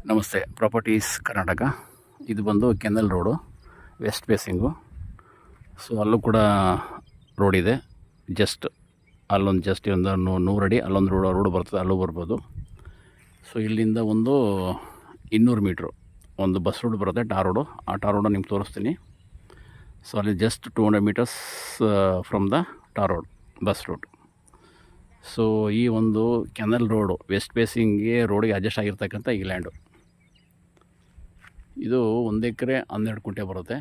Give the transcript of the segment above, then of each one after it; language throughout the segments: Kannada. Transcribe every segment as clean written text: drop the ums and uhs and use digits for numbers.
ನಮಸ್ತೆ. ಪ್ರಾಪರ್ಟೀಸ್ ಕರ್ನಾಟಕ. ಇದು ಬಂದು canal road, west facing. So ಅಲ್ಲೂ ಕೂಡ ರೋಡ್ ಇದೆ. ಅಲ್ಲೊಂದು ಒಂದು 100 ಅಡಿ ಅಲ್ಲೊಂದು ರೋಡ್ ಬರ್ತದೆ, ಅಲ್ಲೂ ಬರ್ಬೋದು. ಸೊ ಇಲ್ಲಿಂದ ಒಂದು 200 ಮೀಟ್ರು ಒಂದು ಬಸ್ ರೋಡ್ ಬರುತ್ತೆ, ಟಾರ್ ರೋಡು. ಆ ಟಾರ್ ರೋಡನ್ನು ನಿಮ್ಗೆ ತೋರಿಸ್ತೀನಿ. ಸೊ ಅಲ್ಲಿ 200 meters from the tar road, bus road. So ಈ ಒಂದು ಕೆನಲ್ ರೋಡು ವೆಸ್ಟ್ ಫೇಸಿಂಗ್ಗೆ ರೋಡಿಗೆ ಅಡ್ಜಸ್ಟ್ ಆಗಿರ್ತಕ್ಕಂಥ ಈ ಲ್ಯಾಂಡು. ಇದು 1 ಎಕರೆ 12 ಗುಂಟೆ ಬರುತ್ತೆ.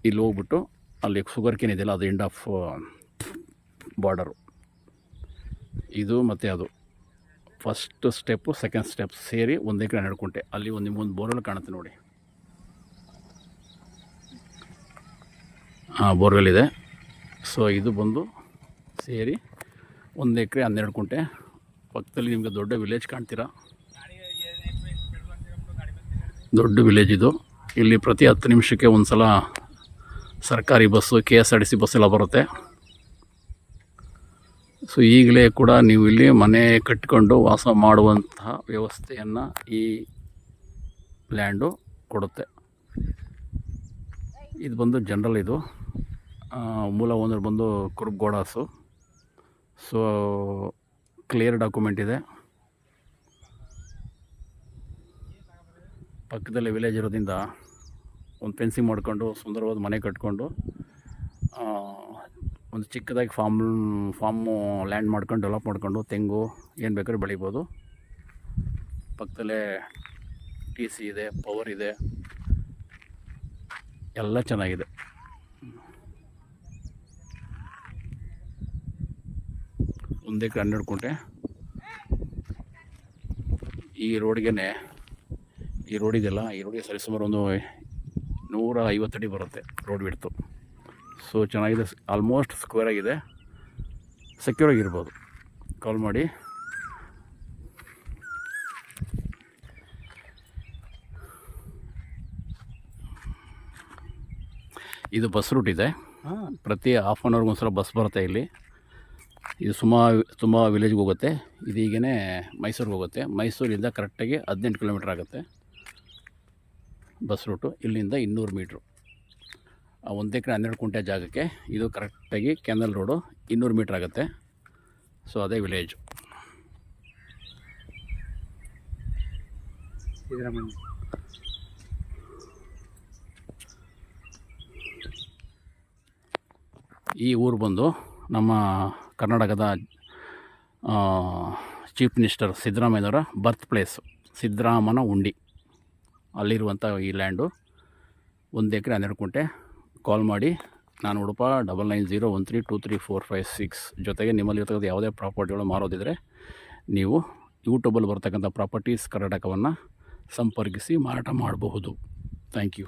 ಇಲ್ಲಿ ಹೋಗ್ಬಿಟ್ಟು ಅಲ್ಲಿ ಶುಗರ್ ಕೇನ್ ಇದೆಯಲ್ಲ, ಅದು ಎಂಡ್ ಆಫ್ ಬಾರ್ಡರು. ಇದು ಮತ್ತು ಅದು ಫಸ್ಟ್ ಸ್ಟೆಪ್ಪು, ಸೆಕೆಂಡ್ ಸ್ಟೆಪ್ ಸೇರಿ 1 ಎಕರೆ 12 ಗುಂಟೆ. ಅಲ್ಲಿ ನಿಮಗೊಂದು ಬೋರ್ವೆಲ್ ಕಾಣುತ್ತೆ ನೋಡಿ. ಬೋರ್ವೆಲ್ ಇದೆ. ಸೊ ಇದು ಬಂದು ಸೇರಿ 1 ಎಕರೆ 12 ಗುಂಟೆ. ಪಕ್ಕದಲ್ಲಿ ನಿಮಗೆ ದೊಡ್ಡ ವಿಲೇಜ್ ಕಾಣ್ತೀರಾ, ದೊಡ್ಡ ವಿಲೇಜ್ ಇದು. ಇಲ್ಲಿ ಪ್ರತಿ 10 ನಿಮಿಷಕ್ಕೆ ಒಂದು ಸಲ ಸರ್ಕಾರಿ ಬಸ್ಸು, KSRTC ಬಸ್ ಎಲ್ಲ ಬರುತ್ತೆ. ಸೊ ಈಗಲೇ ಕೂಡ ನೀವು ಇಲ್ಲಿ ಮನೆ ಕಟ್ಟಿಕೊಂಡು ವಾಸ ಮಾಡುವಂತಹ ವ್ಯವಸ್ಥೆಯನ್ನು ಈ ಲ್ಯಾಂಡು ಕೊಡುತ್ತೆ. ಇದು ಬಂದು ಜನರಲ್. ಇದು ಮೂಲ ಓನರ್ ಬಂದು ಕುರುಬ್ಗೌಡಾಸು. ಸೊ ಕ್ಲಿಯರ್ ಡಾಕ್ಯುಮೆಂಟ್ ಇದೆ. ಪಕ್ಕದಲ್ಲೇ ವಿಲೇಜ್ ಇರೋದ್ರಿಂದ ಒಂದು ಫೆನ್ಸಿಂಗ್ ಮಾಡ್ಕೊಂಡು ಸುಂದರವಾದ ಮನೆ ಕಟ್ಕೊಂಡು ಒಂದು ಚಿಕ್ಕದಾಗಿ ಫಾರ್ಮು ಲ್ಯಾಂಡ್ ಮಾಡ್ಕೊಂಡು ಡೆವಲಪ್ ಮಾಡ್ಕೊಂಡು ತೆಂಗು ಏನು ಬೇಕಾದ್ರೂ ಬೆಳಿಬೋದು. ಪಕ್ಕದಲ್ಲೇ TC ಇದೆ, ಪವರ್ ಇದೆ, ಎಲ್ಲ ಚೆನ್ನಾಗಿದೆ. 1 ಎಕರೆ 12 ಗುಂಟೆ. ಈ ರೋಡಿಗೆ ಸರಿಸುಮಾರು ಒಂದು 150 ಅಡಿ ಬರುತ್ತೆ ರೋಡ್ ಬಿಡ್ತು. ಸೊ ಚೆನ್ನಾಗಿದೆ, ಆಲ್ಮೋಸ್ಟ್ ಸ್ಕ್ವೇರ್ ಆಗಿದೆ, ಸೆಕ್ಯೂರ್ ಆಗಿರ್ಬೋದು. ಕಾಲ್ ಮಾಡಿ. ಇದು ಬಸ್ ರೂಟ್ ಇದೆ. ಪ್ರತಿ ಹಾಫ್ ಆನ್ ಅವರ್ಗೆ ಒಂದು ಸಲ ಬಸ್ ಬರುತ್ತೆ ಇಲ್ಲಿ. ಇದು ತುಂಬ ವಿಲೇಜ್ಗೆ ಹೋಗುತ್ತೆ. ಇದೀಗೇ ಮೈಸೂರಿಗೆ ಹೋಗುತ್ತೆ. ಮೈಸೂರಿಂದ ಕರೆಕ್ಟಾಗಿ 18 ಕಿಲೋಮೀಟ್ರ್ ಆಗುತ್ತೆ ಬಸ್ ರೂಟು. ಇಲ್ಲಿಂದ 200 ಮೀಟ್ರು 1 ಎಕರೆ 12 ಗುಂಟೆ ಜಾಗಕ್ಕೆ ಇದು ಕರೆಕ್ಟಾಗಿ ಕೆನಲ್ ರೋಡು 200 ಮೀಟ್ರ್ ಆಗುತ್ತೆ. ಸೊ ಅದೇ ವಿಲೇಜು. ಈ ಊರು ಬಂದು ನಮ್ಮ ಕರ್ನಾಟಕದ ಚೀಫ್ ಮಿನಿಸ್ಟರ್ ಸಿದ್ದರಾಮಯ್ಯನವರ ಬರ್ತ್ ಪ್ಲೇಸು, ಸಿದ್ದರಾಮನ ಉಂಡಿ. ಅಲ್ಲಿರುವಂಥ ಈ ಲ್ಯಾಂಡು 1 ಎಕರೆ 12 ಗುಂಟೆ. ಕಾಲ್ ಮಾಡಿ. ನಾನು ಉಡುಪ 9901323456. ಜೊತೆಗೆ ನಿಮ್ಮಲ್ಲಿರ್ತಕ್ಕಂಥ ಯಾವುದೇ ಪ್ರಾಪರ್ಟಿಗಳು ಮಾರೋದಿದ್ರೆ ನೀವು ಯೂಟ್ಯೂಬಲ್ಲಿ ಬರ್ತಕ್ಕಂಥ ಪ್ರಾಪರ್ಟೀಸ್ ಕರ್ನಾಟಕವನ್ನು ಸಂಪರ್ಕಿಸಿ ಮಾರಾಟ ಮಾಡಬಹುದು. Thank you.